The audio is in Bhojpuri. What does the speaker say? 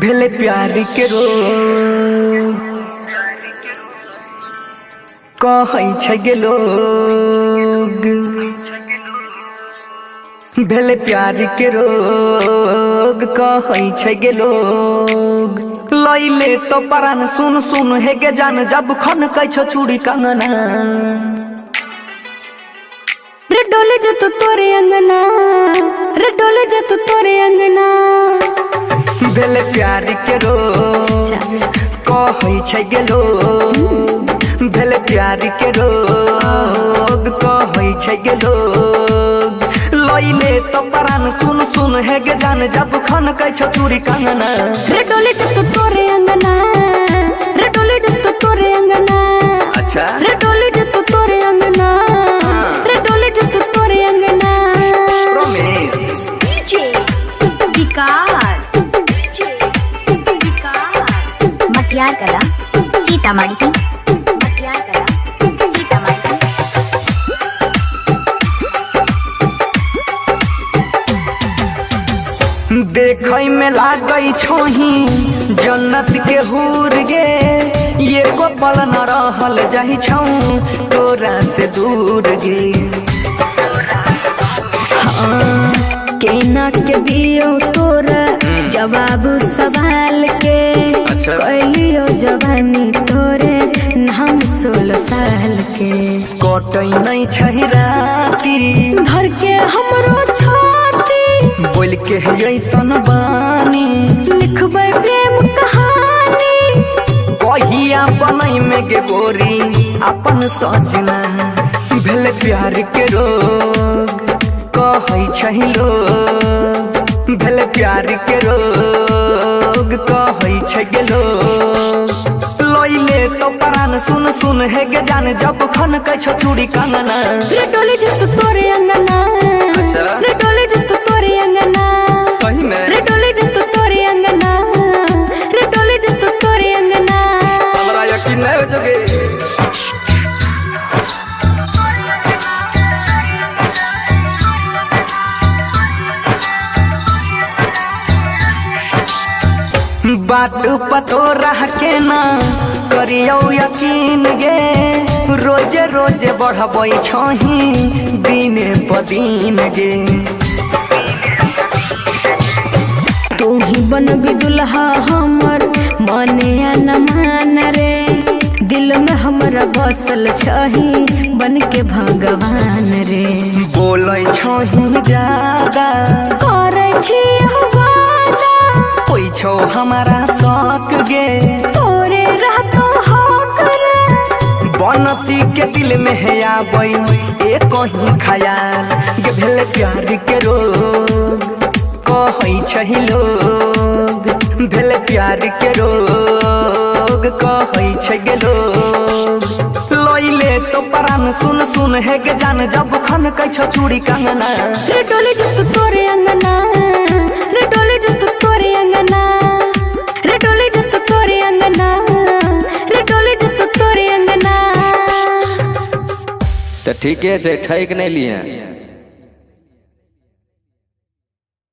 भेले प्यार के रोग कहै छै गे लोग। भेले प्यार के रोग कहै छै गे लोग। लैले तो परान सुन सुन हे गे जान जब खन कै छो चूड़ी कंगना। रे डोले जो तू तोरे अंगना, रे डोले जो तू तोरे अंगना। भेले प्यार के रोग कहै छै गे लोग। भेले प्यार के रोग कहै छै गे लोग। लैले तो परान सुन सुन हे गे जान जब खन कै छो चूड़ी कंगना। रे डोले जो तू तोरे अंगना, रे डोले जो तू तोरे अंगना। अच्छा रे डोले जो तू तोरे अंगना, रे डोले जो तू तोरे अंगना। प्रॉमिस डीजे विकास, डीजे विकास मटियार कला सीतामढ़ी, मटियार कला सीतामढ़ी। देखै में लागै छोही जन्नत के हूर गे। ये को पल न रहल जाहि छौ तोरा से दूर गे। केना के दियो तोरा जवाब सवाल के। अच्छा। कैलियो जवानी तोरे हम 16 साल के। कटै नहीं छै राती भर के हमरो छाती। बोल के ऐसन बानी लिखबै प्रेम कहानी। कहिया बनई में गे गोरी अपन सजना। भेले प्यार के रोग कहै छै लोग। भेले प्यार के रोग कहै छै गे लोग। लैले तो परान सुन सुन हे गे जान जब खन कै छो चूड़ी कंगना। रे डोले जो तू तोरे अंगना, अच्छा। रे डोले जो तू तोरे अंगना। सही में रे डोले जो तू तोरे अंगना, रे डोले जो तू तोरे अंगना। हमरा यकीन नहीं हो जोगे। बात पतो रह के ना करियो यकीन गे। रोजे रोजे बढ़बै छही दिने प दिन गे। तू ही बनबी दुल्हा हमर मने न मान रे। दिल में हमरा बसल छही बन के भगवान रे। बोलै छही ज्यादा करे छी वादा कोई छो हमारा शौक गे। तोरे रहतो हक रे। बनसी के दिल में है आबै ए कहीं खयाल गे। भेले प्यार के रोग कहै छै लोग। भेले प्यार के रोग कहै छै गे लोग। लैले तो परान सुन सुन हे गे जान जब खन कै छो चूड़ी कंगना। रे डोले जो तू तोरे अंगना, रे डोले जो तू तोरे अंगना। रे डोले जो तू तोरे अंगना, रे डोले जो तू तोरे अंगना। तो ठीक है ठैक नहीं लिए।